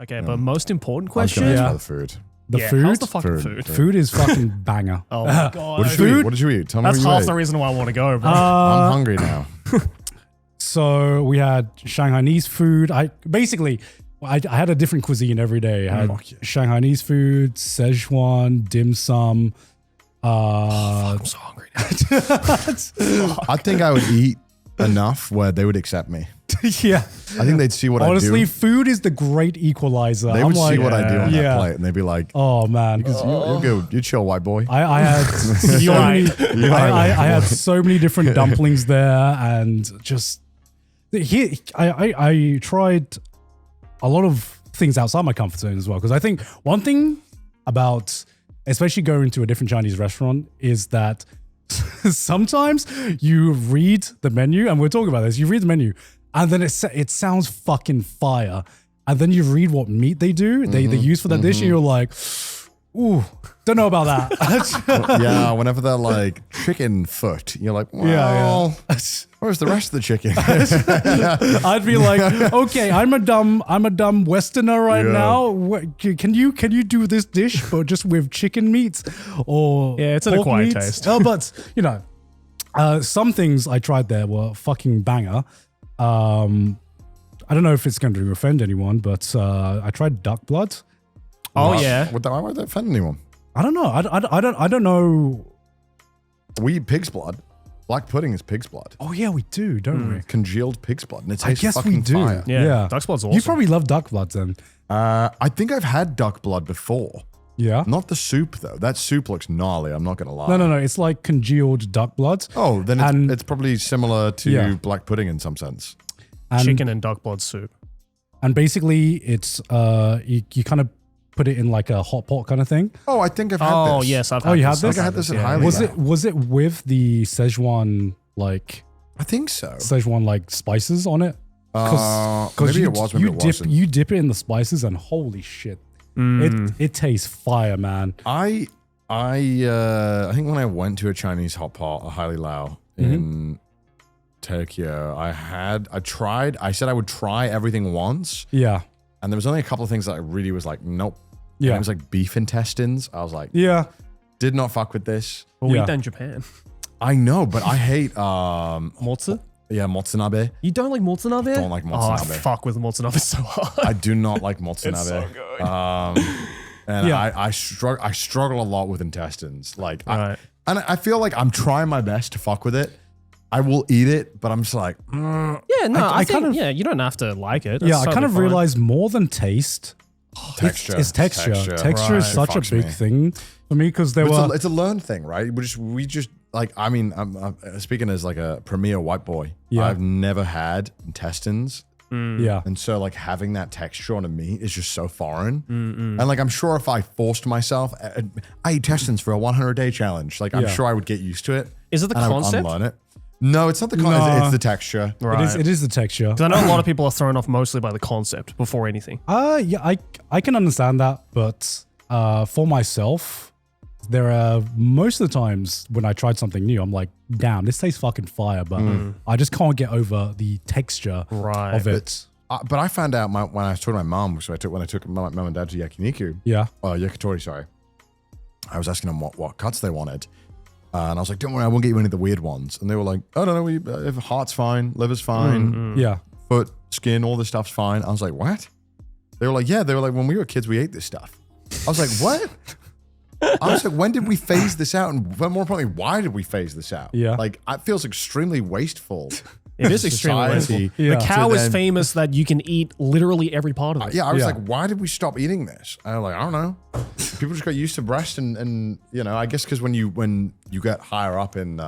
Okay, but most important I was question. gonna ask about the food. The How's food? the fucking food? Food is fucking banger. Oh my god. What did you eat? What did you eat? Tell me That's what you half ate. the reason why I want to go, bro. I'm hungry now. So we had Shanghainese food. I had a different cuisine every day. I had Shanghainese food, Szechuan, dim sum. I'm so hungry now. I think I would eat enough where they would accept me. Yeah. I think they'd see what Honestly, I do. food is the great equalizer. They would see what I do on yeah. that plate, and they'd be like, Oh man. "You're good. You chill, white boy." I had so many, I had so many different dumplings there, and just here I tried a lot of things outside my comfort zone as well. Because I think one thing about especially going to a different Chinese restaurant is that sometimes you read the menu, and we're talking about this. You read the menu, and then it sounds fucking fire, and then you read what meat they do, they use for that dish, and you're like, ooh, don't know about that. Yeah, whenever they're like chicken foot, you're like, well, where's the rest of the chicken? I'd be like, okay, I'm a dumb Westerner right now. Can you do this dish, but just with chicken meat or Yeah, it's an pork acquired meat? taste. Oh, but you know, some things I tried there were fucking banger. I don't know if it's going to offend anyone, but I tried duck blood. Oh yeah. Why would that offend anyone? I don't know. I don't know. We eat pig's blood. Black pudding is pig's blood. Oh yeah, we do, don't we? Congealed pig's blood, and it I tastes guess fucking we do. fire. Yeah. Duck's blood's awesome. You probably love duck blood then. I think I've had duck blood before. Yeah. Not the soup though. That soup looks gnarly. I'm not gonna lie. No. It's like congealed duck blood. Oh, then And- it's probably similar to Yeah. black pudding in some sense. And, chicken and duck blood soup. And basically, it's you kind of put it in like a hot pot kind of thing. Oh, I think I've had Oh this. yes, I've had you this. had this? I had this at yeah. Highly. Was it with the Szechuan like I think so. Szechuan like spices on it? Maybe it was, maybe it wasn't. You dip it in the spices, and holy shit, it tastes fire, man. I think when I went to a Chinese hot pot, a Hailai Lao in Tokyo, I said I would try everything once, Yeah, and there was only a couple of things that I really was like, nope. Yeah. And it was like beef intestines. I was like, yeah. did not fuck with this. Well, we Yeah. eat that in Japan. I know, but I hate Motsu? motsanabe. You don't like motsanabe? Don't like Oh, I motsanabe. fuck with motsanabe so hard. I do not like motsanabe. so good. And Yeah. I struggle a lot with intestines. Like, Right. I feel like I'm trying my best to fuck with it. I will eat it, but I'm just like, Yeah, no, I I think, kind of- you don't have to like it. Yeah, That's I kind of totally fine. realized more than taste. texture. It's texture. Texture is Right. such a Fucks big me. thing for me because there were. It's a learned thing, right? We just like, I mean, I'm speaking as like a premier white boy. Yeah. I've never had intestines. Yeah. And so like having that texture on a meat is just so foreign. And like, I'm sure if I forced myself, I eat intestines for a 100-day challenge. Like, I'm Yeah. sure I would get used to it. Is it the and I would concept? unlearn it. No, it's not the concept. No. It's the texture. Right. It is the texture. Because I know a lot of people are thrown off mostly by the concept before anything. Yeah, I can understand that, but for myself, there are most of the times when I tried something new, I'm like, damn, this tastes fucking fire, but I just can't get over the texture Right. of it. But I found out when I told my mom, so when I took my mom and dad to yakiniku, Yeah. yakitori, sorry. I was asking them what cuts they wanted. And I was like, don't worry, I won't get you any of the weird ones. And they were like, oh, no, if heart's fine, liver's fine, Yeah. foot, skin, all this stuff's fine. I was like, what? They were like, yeah. They were like, when we were kids, we ate this stuff. I was like, what? I was like, when did we phase this out? And more importantly, why did we phase this out? Yeah. Like, it feels extremely wasteful. It is extremely Society. wasteful. Yeah. The cow So is then- famous that you can eat literally every part of it. Yeah, I was Yeah. like, why did we stop eating this? And I was like, I don't know. People just got used to breast and you know, I guess because when you get higher up in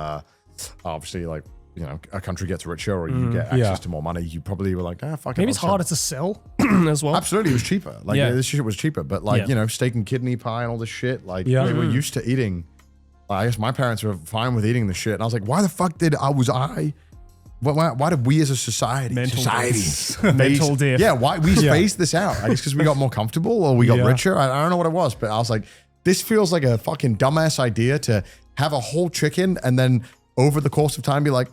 obviously like, you know, a country gets richer or you get access Yeah. to more money, you probably were like, fuck it. Maybe it's I'll harder to sell as well. Absolutely, it was cheaper. Like Yeah. this shit was cheaper, but like Yeah. you know, steak and kidney pie and all this shit. Like Yeah. we were used to eating. I guess my parents were fine with eating the shit, and I was like, why the fuck why did we as a society Mental diff. Yeah, why we phased this out? I guess because we got more comfortable or we got Yeah. richer. I don't know what it was, but I was like, this feels like a fucking dumbass idea to have a whole chicken and then over the course of time be like,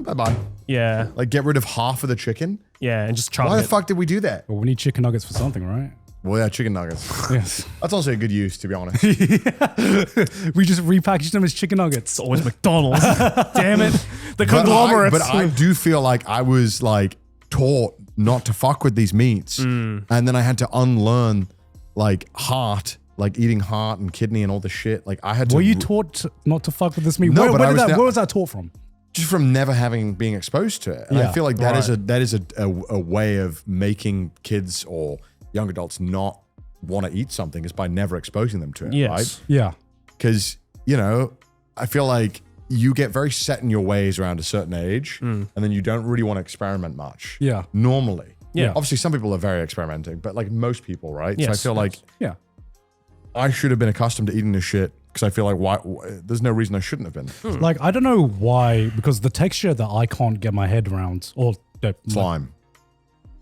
bye-bye. Yeah. Like get rid of half of the chicken. Yeah, and just chop Why it. the fuck did we do that? Well, we need chicken nuggets for something, right? Well, yeah, chicken nuggets. Yes. That's also a good use, to be honest. We just repackaged them as chicken nuggets. It's always McDonald's. Damn it. The But conglomerates. I do feel like I was like taught not to fuck with these meats. And then I had to unlearn like heart, like eating heart and kidney and all the shit. Like I had to. Were you taught not to fuck with this meat? No, but where was that taught from? just from never being exposed to it. And I Yeah. feel like that is a way of making kids or young adults not want to eat something is by never exposing them to it, Yes. right? Yeah. Because, you know, I feel like you get very set in your ways around a certain age and then you don't really want to experiment much. Yeah. Normally. Yeah. Obviously, some people are very experimenting, but like most people, right? So I Yes, feel like Yeah. I should have been accustomed to eating this shit because I feel like why there's no reason I shouldn't have been. Like, I don't know why, because the texture that I can't get my head around, or Slime.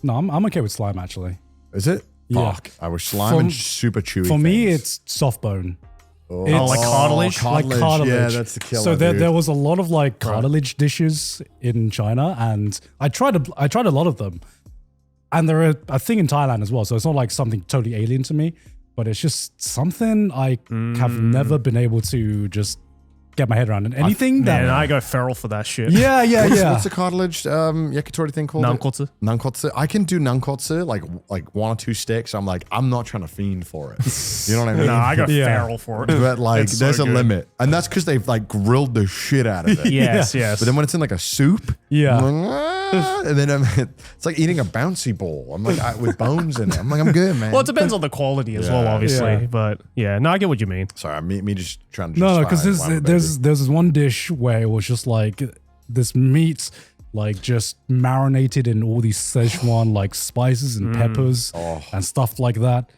No, I'm okay with slime actually. Is it? Yeah. Fuck. I was slime and super chewy. For me, things. it's soft bone. Oh, like cartilage? Like cartilage. Yeah, that's the killer. So there dude. was a lot of like cartilage dishes in China, and I tried a lot of them, and they're a thing in Thailand as well. So it's not like something totally alien to me, but it's just something I have never been able to just get my head around. And anything that Man, I go feral for that shit. yeah. What's the cartilage yakitori thing called? Nankotsu. Nankotsu. I can do nankotsu, like one or two sticks. I'm like, I'm not trying to fiend for it. You know what I mean? No, I go Yeah. feral for it. But like, It's so there's a good. limit, and that's because they've like grilled the shit out of it. Yes, yes. But then when it's in like a soup, Yeah. I'm like, and then it's like eating a bouncy ball. I'm like with bones in it. I'm like, I'm good, man. Well, it depends on the quality as well, Yeah. obviously. Yeah. But yeah, no, I get what you mean. Sorry, me just trying to. No, justify because why I'm a there's baby. this one dish where it was just like this meat, like just marinated in all these Szechuan like spices and peppers and stuff like that,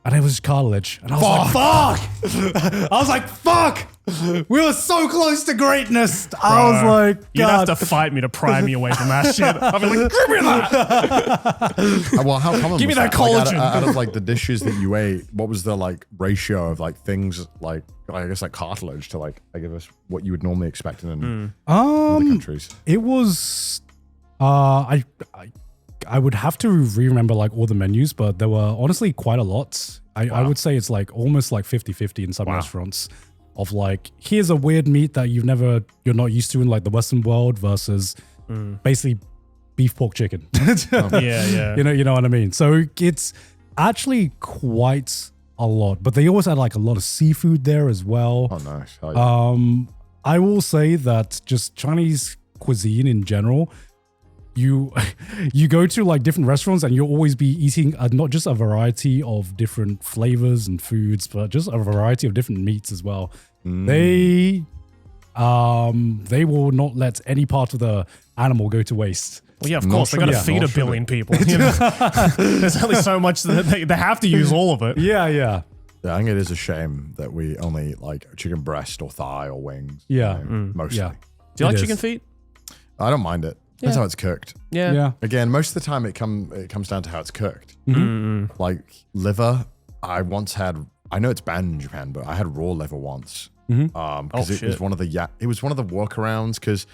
and it was cartilage, and I was like, "Fuck!" I was like, "Fuck!" We were so close to greatness. I was like, You'd "God." have to fight me to pry me away from that shit. I'd be like, give me that. Well, how common? Give me was that Like, collagen. out of like the dishes that you ate, what was the like ratio of like things like I guess like cartilage to like I guess what you would normally expect in other countries? It was, I would have to remember like all the menus, but there were honestly quite a lot. I would say it's like almost like 50-50 in some restaurants of like, here's a weird meat that you're not used to in like the Western world versus basically beef, pork, chicken. Yeah. You know what I mean? So it's actually quite a lot, but they always had like a lot of seafood there as well. Oh, nice. Hell yeah. I will say that just Chinese cuisine in general, you go to like different restaurants and you'll always be eating not just a variety of different flavors and foods, but just a variety of different meats as well. They will not let any part of the animal go to waste. Well, yeah, of course. They got to yeah, feed not a sure. billion people. You know? There's only so much that they have to use all of it. Yeah. Yeah, I think it is a shame that we only eat like chicken breast or thigh or wings. Yeah. Mostly. Yeah. Do you like It chicken is. feet? I don't mind it. Depends Yeah. how it's cooked. Yeah. Again, most of the time it comes down to how it's cooked. Like liver, I once had. I know it's banned in Japan, but I had raw liver once. Because it was shit. one of the workarounds because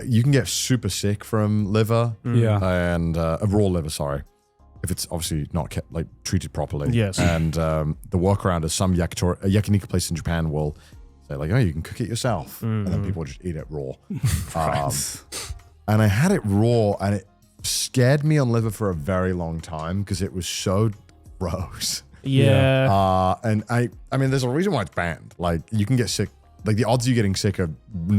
you can get super sick from liver. Yeah. And raw liver, sorry, if it's obviously not kept, like treated properly. Yes. And the workaround is some yakiniku place in Japan will say like, oh, you can cook it yourself, and then people just eat it raw. And I had it raw, and it scared me on liver for a very long time because it was so gross. Yeah. And I mean, there's a reason why it's banned. Like, you can get sick. Like, the odds of you getting sick are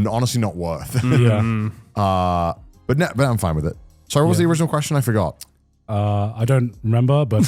honestly not worth. Yeah. But I'm fine with it. Sorry, what was the original question? I forgot. I don't remember, but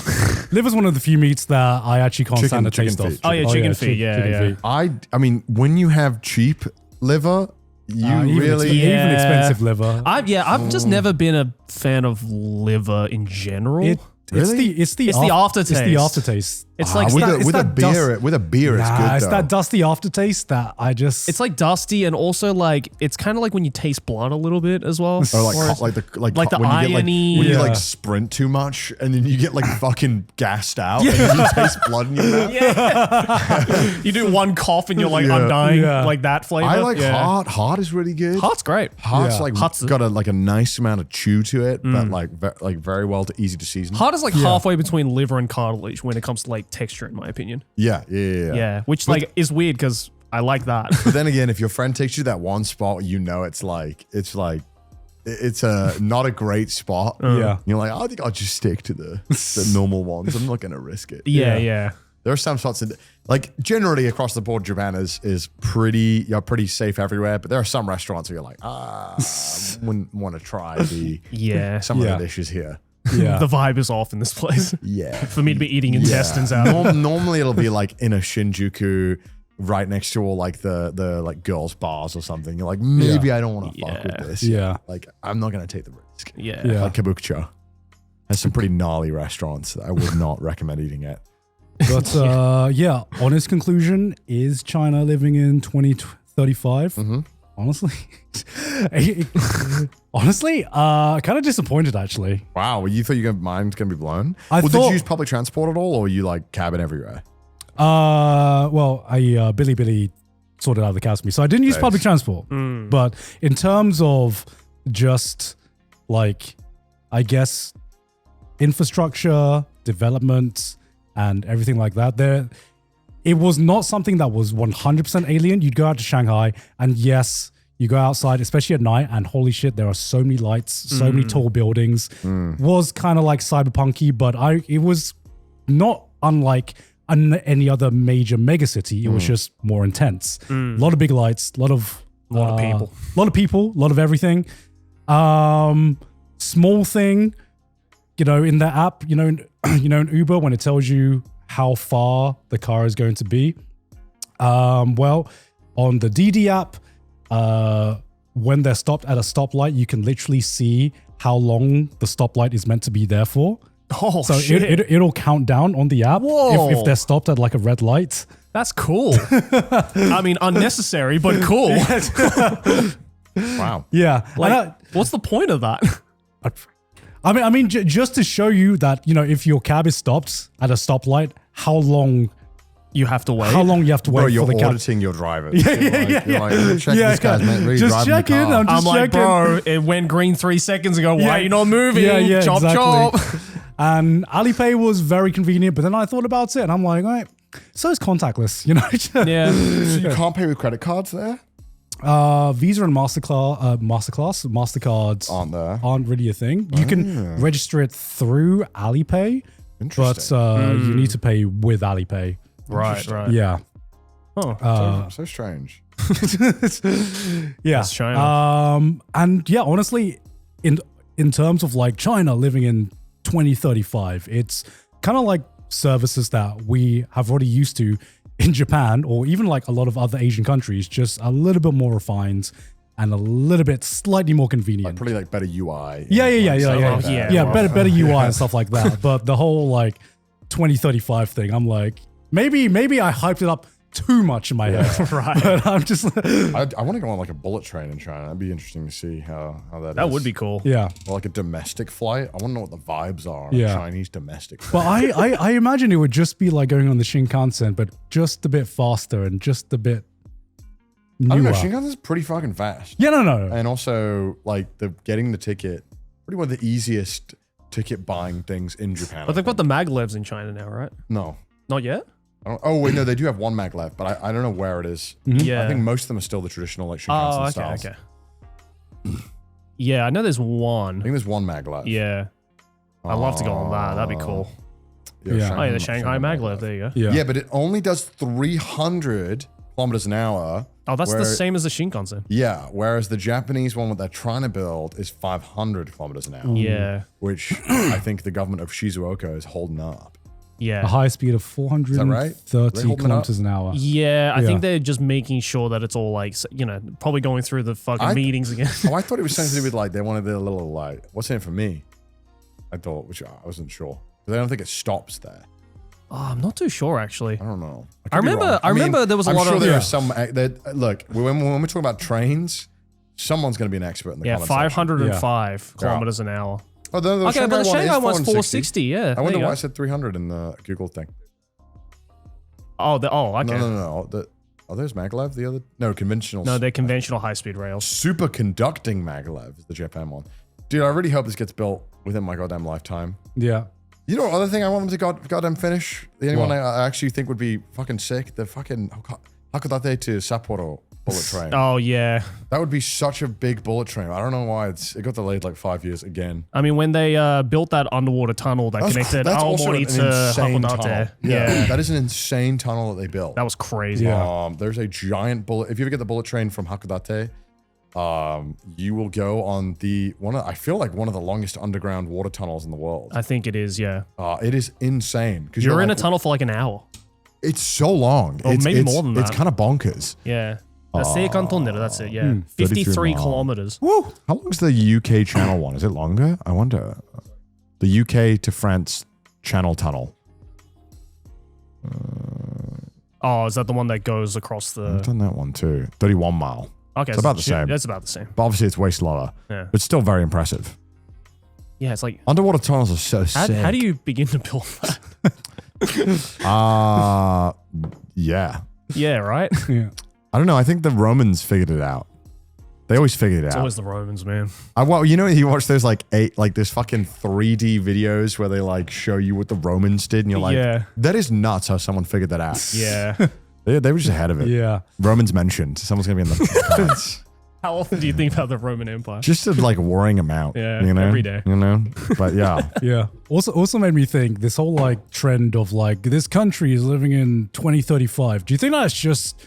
liver's one of the few meats that I actually can't stand the taste chicken of. feet. Oh, yeah, chicken feet. chicken Yeah. feet. I mean, when you have cheap liver, you really. even Yeah. expensive liver. I've just never been a fan of liver in general. Really? It's the aftertaste. It's the aftertaste. It's like with, that- a, with, a beer, with a beer, it's good It's though. that dusty aftertaste that I just. it's like dusty, and also like it's kind of like when you taste blood a little bit as well. Or like, Or like the the when you get irony. when you Yeah. like sprint too much and then you get like fucking gassed out and you taste blood in your mouth. you do one cough and you're like Yeah. undying, Yeah. like that flavor. I like Yeah. heart. Heart is really good. Heart's great. Heart's Yeah. like Heart's- got a nice amount of chew to it, but like very well to easy to season. Heart is like halfway between liver and cartilage when it comes to like texture, in my opinion. Yeah. Which like is weird because I like that. But then again, if your friend takes you to that one spot, you know it's a not a great spot. Yeah. You're like, I think I'll just stick to the normal ones. I'm not gonna risk it. yeah. There are some spots that, like, generally across the board, Japan is pretty safe everywhere. But there are some restaurants where you're like, I wouldn't want to try Yeah. some of Yeah. the dishes here. Yeah. The vibe is off in this place. Yeah, For me to be eating intestines out. Normally it'll be like in a Shinjuku, right next to all like the like girls' bars or something. You're like, maybe I don't want to fuck with this. Yeah. Like I'm not gonna take the risk. Yeah. Yeah. Like Kabukicho has some pretty gnarly restaurants that I would not recommend eating at. But honest conclusion is China living in 2035. Honestly, kind of disappointed actually. Wow, well, you thought your mind's gonna be blown? Did thought- you use public transport at all, or were you like cabin everywhere? Billy sorted out the cabs for me, so I didn't use public transport. But in terms of just like, I guess, infrastructure, development, and everything like that, it was not something that was 100% alien. You'd go out to Shanghai, and yes, you go outside, especially at night, and holy shit, there are so many lights, so many tall buildings. Was kind of like cyberpunky, but it was not unlike any other major megacity. It was just more intense. A lot of big lights, a lot of people. a lot of everything. Small thing, in the app, in Uber, when it tells you how far the car is going to be. Well, on the DD app, when they're stopped at a stoplight, you can literally see how long the stoplight is meant to be there for. Oh, So shit. it'll count down on the app Whoa. if they're stopped at like a red light. That's cool. I mean, unnecessary, but cool. Wow. Yeah. Like, what's the point of that? I mean, just to show you that, if your cab is stopped at a stoplight, how long You have to wait. you have to wait Bro, for you're the cab. auditing your drivers. You're like, check Yeah, this guy's really just driving the checking. car. I'm just I'm like, checking. bro, it went green 3 seconds ago. Why Yeah. are you not moving? Yeah, chop, exactly. chop. And Alipay was very convenient, but then I thought about it and I'm like, all right, so is contactless, Yeah. So you can't pay with credit cards there? Visa and MasterCards Aren't there? aren't really a thing. You can register it through Alipay, but Interesting. you need to pay with Alipay. Right. Yeah. Oh, So strange. Yeah. That's China. And yeah, honestly, in terms of like China living in 2035, it's kind of like services that we have already used to in Japan or even like a lot of other Asian countries, just a little bit more refined and a little bit slightly more convenient. Probably like better UI. Yeah, better UI and stuff like that. But the whole like 2035 thing, I'm like, maybe I hyped it up too much in my head. Right. But I'm just I want to go on like a bullet train in China. That'd be interesting to see how that is. that would be cool. yeah. Or like a domestic flight. I want to know what the vibes are on Yeah. a Chinese domestic flight. But I imagine it would just be like going on the Shinkansen, but just a bit faster and just a bit I don't know. newer. Shinkansen's pretty fucking fast. Yeah, no. And also, like, getting the ticket, probably one of the easiest ticket buying things in Japan. But they've got the maglevs in China now, right? No. Not yet? Oh, wait, no, they do have one maglev, but I don't know where it is. Yeah. I think most of them are still the traditional, like, Shinkansen Oh, styles. okay. Yeah, I know there's I one. think there's one maglev. Yeah. I'd love to go on that. That'd be cool. Yeah. Oh, yeah, the Shanghai maglev. There you go. Yeah. Yeah, but it only does 300 kilometers an hour. Oh, that's the where- same as the Shinkansen. Yeah, whereas the Japanese one that they're trying to build is 500 kilometers an hour. Yeah. Which I think the government of Shizuoka is holding up. A Yeah. high speed of right? Are they 430 holding it kilometers an hour. Yeah, I Yeah. think they're just making sure that it's all like, probably going through the fucking meetings again. Oh, I thought it was something to do with like they wanted their little like what's in it for me? I thought, which I wasn't sure. I don't think it stops there. Oh, I'm not too sure actually. I don't know. I remember there was a lot of. of. There are some. Look, when we're talking about trains, someone's going to be an expert in the comment section. 505 kilometers an hour. Oh, the Okay, but the Shanghai one's 460. 460. Yeah. I wonder there why you I said 300 in the Google thing. go. Okay. No. Are those maglev? The other? No, conventional. No, they're conventional high-speed rails. Superconducting maglev is the Japan one. Dude, I really hope this gets built within my goddamn lifetime. Yeah. You know, other thing I want them to goddamn finish. The only one What? I actually think would be fucking sick. The fucking Hakodate to Sapporo bullet train. Oh yeah. That would be such a big bullet train. I don't know why it got delayed like 5 years again. I mean, when they built that underwater tunnel that connected also Aomori an to insane tunnel. Hakodate. Yeah, that is an insane tunnel that they built. That was crazy. Yeah. There's a giant bullet. If you ever get the bullet train from Hakodate, you will go on I feel like one of the longest underground water tunnels in the world. I think it is. Yeah. It is insane because You're in a tunnel for like an hour. It's so long. Or it's maybe more than It's that. kind of bonkers. Yeah. Seikan tunnel. That's it. Yeah. 53 33 kilometers. Woo! How long is the UK channel one? Is it longer? I wonder. The UK to France channel tunnel. Oh, is that the one that goes across I've the? done that one too. 31 mile. Okay, It's about the same. That's about the same. But obviously it's way slower. Yeah. But still very impressive. Yeah, it's like Underwater tunnels are so sick. how do you begin to build that? Yeah. Yeah, right. Yeah. I don't know. I think the Romans figured it out. They always figured it It's out. always the Romans, man. You watch those this fucking 3D videos where they like show you what the Romans did, and you're like, Yeah. that is nuts how someone figured that out. Yeah. They were just ahead of it. Yeah. Romans mentioned. Someone's gonna be in the comments. How often do you think about the Roman Empire? Just a like worrying amount. Yeah, you know? every day. You know? But yeah. Yeah. Also made me think this whole like trend of like this country is living in 2035. Do you think that's just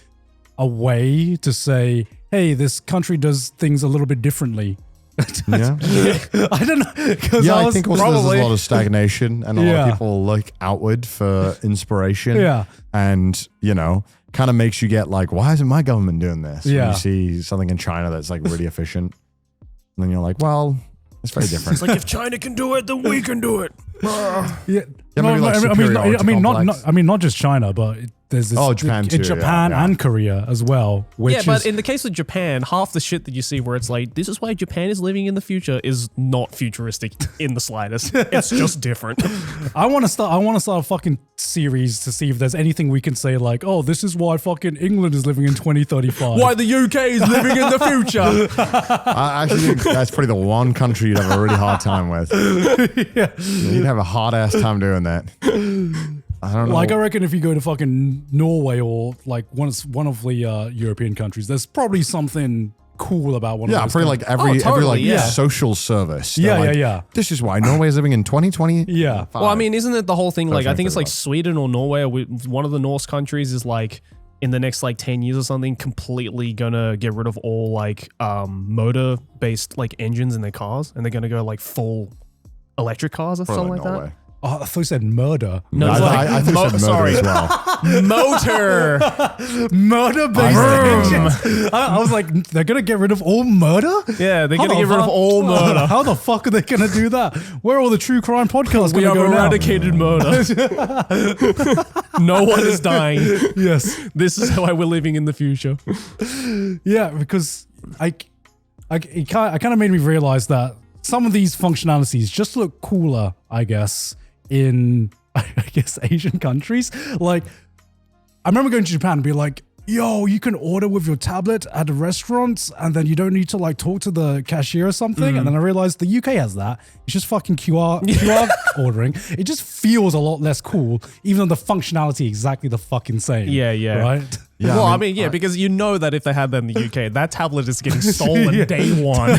a way to say, hey, this country does things a little bit differently? Yeah. I don't know. Yeah, I think also there's a lot of stagnation and a lot Yeah. of people look outward for inspiration. Yeah. And, kind of makes you get like, why isn't my government doing this? When Yeah. you see something in China that's like really efficient. And then you're like, well, it's very different. It's like if China can do it, then we can do it. Yeah. Yeah, maybe like I superiority mean, complex. not just China, but there's this Japan in too, Japan yeah. and Korea as well. Which Yeah, but is, in the case of Japan, half the shit that you see where it's like, this is why Japan is living in the future is not futuristic in the slightest. It's just different. I want to start a fucking series to see if there's anything we can say like, oh, this is why fucking England is living in 2035. Why the UK is living in the future. I actually think that's probably the one country you'd have a really hard time with. Yeah. You'd have a hard ass time doing that. I don't know. Like, I reckon if you go to fucking Norway or like one of the European countries, there's probably something cool about one of Yeah, those probably like countries. every totally, yeah. social service. Yeah, They're like, yeah. This is why Norway is living in 2020. Yeah. Well, I mean, isn't it the whole thing? Like, I think it's like 2035. Sweden or Norway, or one of the Norse countries is like, in the next like 10 years or something, completely gonna get rid of all like motor-based like engines in their cars, and they're gonna go like full electric cars or something like that. Oh, I thought you said murder. No, it's I like think you said murder as well. motor. Murder-based engines. I was like, they're gonna get rid of all murder? Yeah, they're How gonna the get rid of fuck- all murder. How the fuck are they gonna do that? Where are all the true crime podcasts We gonna have go now? eradicated murder. No one is dying. Yes. This is how we're living in the future. Yeah, because it kind of made me realize that some of these functionalities just look cooler, I guess, in Asian countries. Like, I remember going to Japan and be like, yo, you can order with your tablet at a restaurant and then you don't need to like talk to the cashier or something. And then I realized the UK has that. It's just fucking QR ordering. It just feels a lot less cool, even though the functionality is exactly the fucking same. Yeah, yeah. Right? Yeah, Well, I mean, because you know that if they had that in the UK, that tablet is getting stolen day one.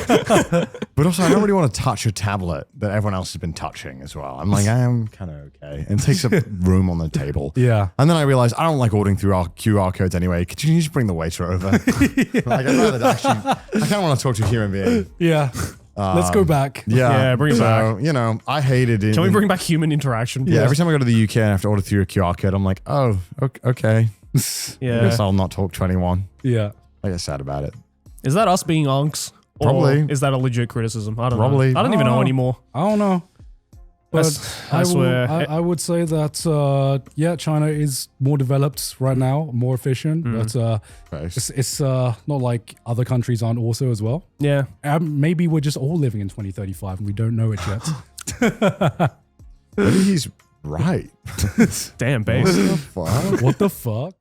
But also, I don't really want to touch a tablet that everyone else has been touching as well. I'm like, I am kind of okay. And it takes up room on the table. Yeah. And then I realized I don't like ordering through our QR codes anyway. Could you just bring the waiter over? Like, I'd rather actually, I kind of want to talk to a human being. Yeah. Let's go back. Yeah. Yeah, bring it back. I hated it. Can we bring back human interaction? Yeah, every time I go to the UK and I have to order through a QR code, I'm like, oh, okay. I Yeah. guess I'll not talk to anyone. Yeah. I get sad about it. Is that us being unks? Or Probably. is that a legit criticism? I don't Probably. know. I don't even know anymore. I don't know. But That's where I would say that yeah, China is more developed right now, more efficient, but Nice. it's not like other countries aren't also as well. yeah. Maybe we're just all living in 2035 and we don't know it yet. Maybe he's right. Damn, base. What the fuck? What the fuck?